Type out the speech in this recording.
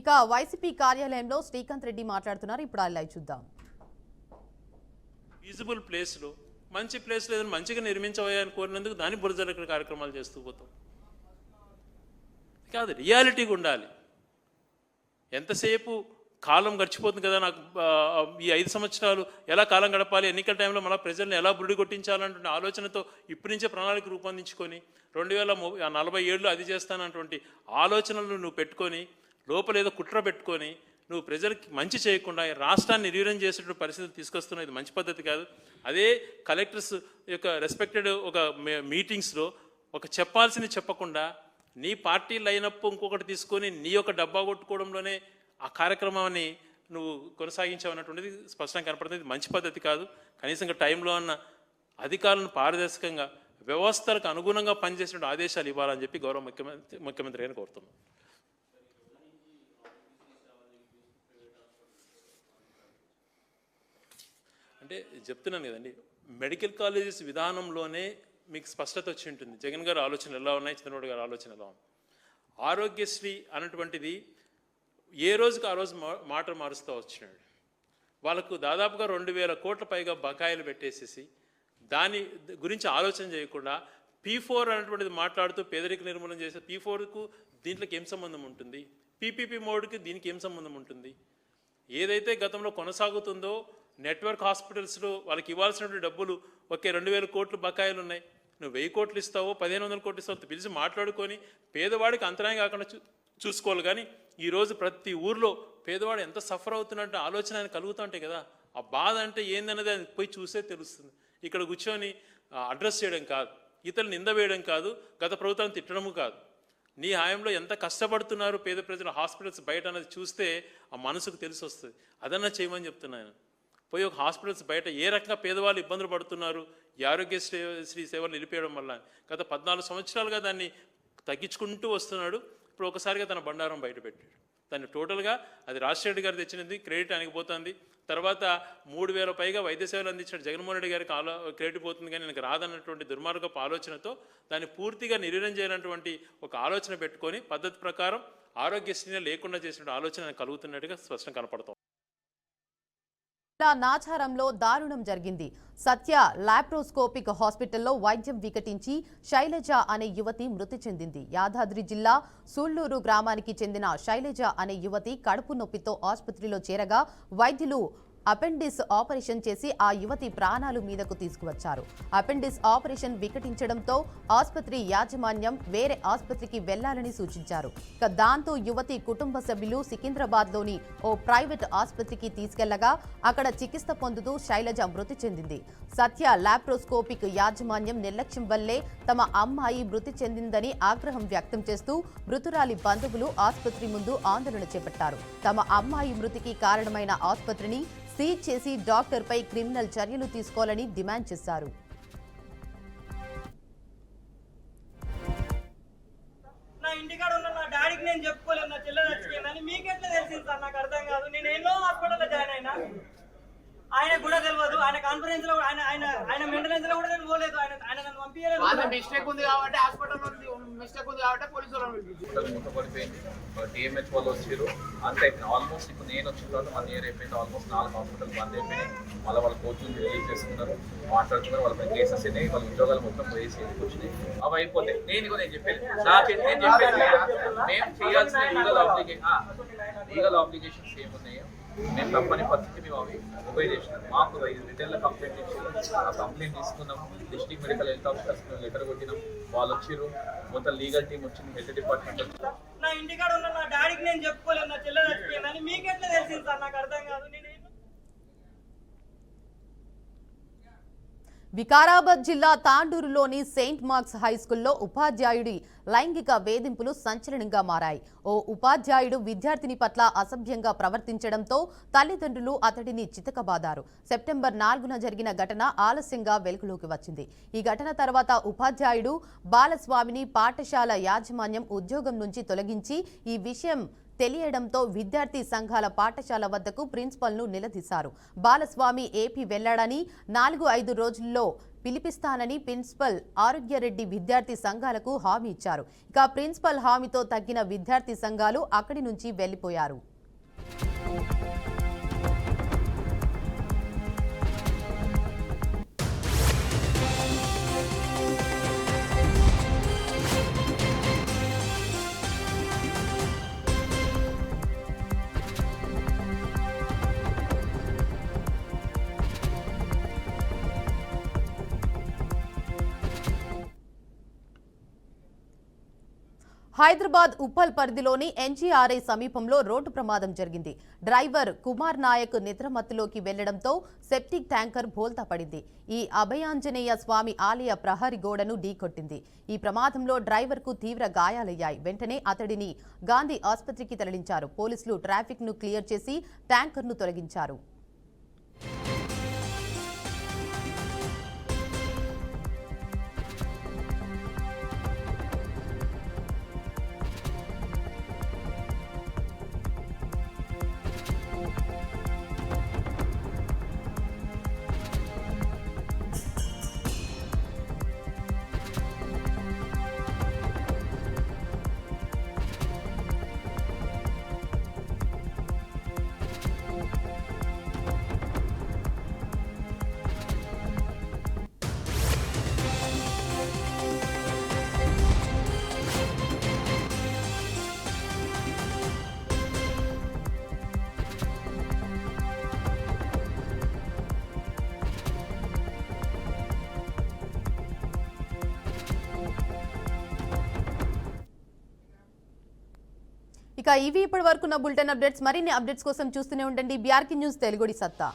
ఇక వైసీపీ కార్యాలయంలో శ్రీకాంత్ రెడ్డి మాట్లాడుతున్నారు. ఇప్పుడు ఆ లైవ్ చూద్దాం. ఫీజిబుల్ ప్లేస్లో మంచి ప్లేస్ లేదని మంచిగా నిర్మించవని కోరినందుకు దాని బురదలక కార్యక్రమాలు చేస్తూ పోతాం. కాదు, రియాలిటీగా ఉండాలి. ఎంతసేపు కాలం గడిచిపోతుంది కదా, నాకు ఈ 5 సంవత్సరాలు ఎలా కాలం గడపాలి, ఎన్నికల టైంలో మన ప్రజల్ని ఎలా బుడి కొట్టించాలన్నటువంటి ఆలోచనతో ఇప్పటి నుంచే ప్రణాళిక రూపొందించుకొని 2047 అది చేస్తానటువంటి ఆలోచనలు నువ్వు పెట్టుకొని లోపల ఏదో కుట్ర పెట్టుకొని నువ్వు ప్రజలకి మంచి చేయకుండా రాష్ట్రాన్ని నిర్వీర్యం చేసేటువంటి పరిస్థితులు తీసుకొస్తున్నావు. ఇది మంచి పద్ధతి కాదు. అదే కలెక్టర్స్ యొక్క రెస్పెక్టెడ్ ఒక మీటింగ్స్లో ఒక చెప్పాల్సింది చెప్పకుండా నీ పార్టీ లైనప్ ఇంకొకటి తీసుకొని నీ యొక్క డబ్బా కొట్టుకోవడంలోనే ఆ కార్యక్రమాన్ని నువ్వు కొనసాగించావన్నటువంటిది స్పష్టంగా కనపడుతుంది. మంచి పద్ధతి కాదు. కనీసంగా టైంలో ఉన్న అధికారులను పారదర్శకంగా వ్యవస్థలకు అనుగుణంగా పనిచేసిన ఆదేశాలు ఇవ్వాలని చెప్పి గౌరవ ముఖ్యమంత్రి గారిని కోరుతున్నాం. అంటే చెప్తున్నాను కదండి, మెడికల్ కాలేజెస్ విధానంలోనే మీకు స్పష్టత వచ్చి ఉంటుంది. జగన్ గారి ఆలోచనలు ఎలా ఉన్నాయి, చంద్రబాబు గారి ఆలోచన ఎలా ఉంది. ఆరోగ్యశ్రీ అన్నటువంటిది ఏ రోజుకి ఆ రోజు మాట మారుస్తూ వచ్చినాడు. వాళ్ళకు దాదాపుగా 2000 కోట్ల పైగా బకాయిలు పెట్టేసేసి దాని గురించి ఆలోచన చేయకుండా P4 అనేటువంటిది మాట్లాడుతూ పేదరిక నిర్మూలన చేసే P4కు దీంట్లోకి ఏం సంబంధం ఉంటుంది, PPP మోడ్కి దీనికి ఏం సంబంధం ఉంటుంది. ఏదైతే గతంలో కొనసాగుతుందో నెట్వర్క్ హాస్పిటల్స్లో వాళ్ళకి ఇవ్వాల్సినటువంటి డబ్బులు ఒకే 2000 కోట్లు బకాయిలు ఉన్నాయి. నువ్వు 1000 కోట్లు ఇస్తావో 1500 కోట్లు ఇస్తావో పిలిచి మాట్లాడుకొని పేదవాడికి అంతరాయం కాకుండా చూసుకోవాలి. కానీ ఈరోజు ప్రతి ఊర్లో పేదవాడు ఎంత సఫర్ అవుతున్నట్టు ఆలోచన ఆయన కలుగుతూ ఉంటాయి కదా. ఆ బాధ అంటే ఏందనేది ఆయన పోయి చూసే తెలుస్తుంది. ఇక్కడ కూర్చొని అడ్రస్ చేయడం కాదు, ఇతరులు నింద వేయడం కాదు, గత ప్రభుత్వాన్ని తిట్టడము కాదు. నీ హాయంలో ఎంత కష్టపడుతున్నారు పేద ప్రజలు హాస్పిటల్స్ బయట అనేది చూస్తే ఆ మనసుకు తెలిసి వస్తుంది. అదన్నా చేయమని చెప్తున్నాను. పోయి ఒక హాస్పిటల్స్ బయట ఏ రకంగా పేదవాళ్ళు ఇబ్బందులు పడుతున్నారు ఈ ఆరోగ్యశ్రీ సేవలు నిలిపేయడం వల్ల. గత 14 సంవత్సరాలుగా దాన్ని తగ్గించుకుంటూ వస్తున్నాడు. ఇప్పుడు ఒకసారిగా తన బండారం బయటపెట్టాడు. దాన్ని టోటల్గా అది రాజశేఖర్ గారు తెచ్చినది క్రెడిట్ అనిగిపోతుంది. తర్వాత 3000 పైగా వైద్య సేవలు అందించాడు జగన్మోహన్ రెడ్డి గారికి క్రెడిట్ పోతుంది. కానీ నాకు రాదన్నటువంటి దుర్మార్గపు ఆలోచనతో దాన్ని పూర్తిగా నిర్వీర్యం చేయనటువంటి ఒక ఆలోచన పెట్టుకొని పద్ధతి ప్రకారం ఆరోగ్యశ్రీని లేకుండా చేసిన ఆలోచన కలుగుతున్నట్టుగా స్పష్టంగా కనపడుతుంది. నాచారంలో దారుణం జరిగింది. సత్య లాప్రోస్కోపిక్ హాస్పిటల్లో వైద్యం వికటించి శైలజ అనే యువతి మృతి చెందింది. యాదాద్రి జిల్లా సూళ్లూరు గ్రామానికి చెందిన శైలజ అనే యువతి కడుపు నొప్పితో ఆసుపత్రిలో చేరగా వైద్యులు అపెండిస్ ఆపరేషన్ చేసి ఆ యువతి ప్రాణాలు మీదకు తీసుకువచ్చారు. అపెండిస్ ఆపరేషన్ వికటించడంతో ఆసుపత్రి యాజమాన్యం వేరే ఆసుపత్రికి వెళ్లాలని సూచించారు. దాంతో యువతి కుటుంబ సభ్యులు సికింద్రాబాద్లోని ఓ ప్రైవేట్ ఆసుపత్రికి తీసుకెళ్లగా అక్కడ చికిత్స పొందుతూ శైలజ మృతి చెందింది. సత్య లాప్రోస్కోపిక్ యాజమాన్యం నిర్లక్ష్యం వల్లే తమ అమ్మాయి మృతి చెందిందని ఆగ్రహం వ్యక్తం చేస్తూ మృతురాలి బంధువులు ఆసుపత్రి ముందు ఆందోళన చేపట్టారు. తమ అమ్మాయి మృతికి కారణమైన ఆసుపత్రిని సీజ్ చేసి డాక్టర్పై క్రిమినల్ చర్యలు తీసుకోవాలని డిమాండ్ చేశారు. నా ఇంటికాడ ఉన్న నా డాడీకి నేను చెప్పుకోలేదు నా చెల్లె చచ్చిపోయిందని. మీకెట్లా తెలిసింది సార్? నాకు అర్థం కాదు. నేను ఎన్నో హాస్పిటల్లో జాయిన్ అయినా, ఆయన కూడా తెలియదు. ఆయన కాన్ఫరెన్స్ లో ఆయన మెయింటెనెన్స్ లో కూడా నేను పోలేదు. ఆయన నన్ను పంపించలేదు. మిస్టేక్ ఉంది కాబట్టి హాస్పిటల్ మిస్టేక్ ఉంది కాబట్టి పోలీసులు మూతపడిపోయింది. డిఎంహెచ్ వాళ్ళు వచ్చారు, అంతే. ఆల్మోస్ట్ ఇప్పుడు నేను వచ్చిన తర్వాత 1 ఇయర్ అయిపోయింది. ఆల్మోస్ట్ 4 హాస్పిటల్ బంద్ అయిపోయినాయి. మళ్ళీ వాళ్ళ కోర్టులు రిలీజ్ చేసుకున్నారు, మాట్లాడుతున్నారు. వాళ్ళ కేసెస్ అయినాయి, వాళ్ళ ఉద్యోగాలు మొత్తం పోయేసి ఎందుకు వచ్చినాయి. అవి అయిపోతాయి. నేను చెప్పేది మేము చేయాల్సిన లీగల్ ఆబ్లిగేషన్స్ ఏమున్నాయో మేము తప్పని పరిస్థితి మేము అవి ఉపయోగ చేసినాం. మాకు రిటర్న్లో కంప్లైంట్ ఇచ్చి ఆ కంప్లైంట్ తీసుకున్నాం. District medical health officers letter కొట్టినాం. వాళ్ళు వచ్చారు, మొత్తం లీగల్ టీం వచ్చింది, హెల్త్ డిపార్ట్మెంట్ వచ్చింది. నా ఇంటికాడ ఉన్న నా డాడీకి నేను చెప్పుకోలేదు నా చెల్లె చచ్చిపోయిందని. మీకెట్లా తెలిసింది సార్? నాకు అర్థం కాదు. వికారాబాద్ జిల్లా తాండూరులోని సెయింట్ మార్క్స్ హైస్కూల్లో ఉపాధ్యాయుడి లైంగిక వేధింపులు సంచలనంగా మారాయి. ఓ ఉపాధ్యాయుడు విద్యార్థిని పట్ల అసభ్యంగా ప్రవర్తించడంతో తల్లిదండ్రులు అతడిని చితకబాదారు. సెప్టెంబర్ 4న జరిగిన ఘటన ఆలస్యంగా వెలుగులోకి వచ్చింది. ఈ ఘటన తర్వాత ఉపాధ్యాయుడు బాలస్వామిని పాఠశాల యాజమాన్యం ఉద్యోగం నుంచి తొలగించి ఈ విషయం తెలియడంతో విద్యార్థి సంఘాల పాఠశాల వద్దకు ప్రిన్సిపల్ను నిలదీశారు. బాలస్వామి ఏపీ వెళ్లాడని 4-5 రోజుల్లో పిలిపిస్తానని ప్రిన్సిపల్ ఆరోగ్యరెడ్డి విద్యార్థి సంఘాలకు హామీ ఇచ్చారు. ఇక ప్రిన్సిపల్ హామీతో తగ్గిన విద్యార్థి సంఘాలు అక్కడి నుంచి వెళ్లిపోయారు. హైదరాబాద్ ఉప్పల్ పరిధిలోని ఎన్జీఆర్ఐ సమీపంలో రోడ్డు ప్రమాదం జరిగింది. డ్రైవర్ కుమార్ నాయక్ నిద్రమత్తులోకి వెళ్లడంతో సెప్టిక్ ట్యాంకర్ బోల్తా పడింది. ఈ అభయాంజనేయ స్వామి ఆలయ ప్రహరీ గోడను ఢీకొట్టింది. ఈ ప్రమాదంలో డ్రైవర్కు తీవ్ర గాయాలయ్యాయి. వెంటనే అతడిని గాంధీ ఆసుపత్రికి తరలించారు. పోలీసులు ట్రాఫిక్ ను క్లియర్ చేసి ట్యాంకర్ను తొలగించారు. ఇక ఇవి ఇప్పటి వరకున్న బులెటిన్ అప్డేట్స్. మరిన్ని అప్డేట్స్ కోసం చూస్తూనే ఉండండి బీఆర్కే న్యూస్ తెలుగుడి సత్తా.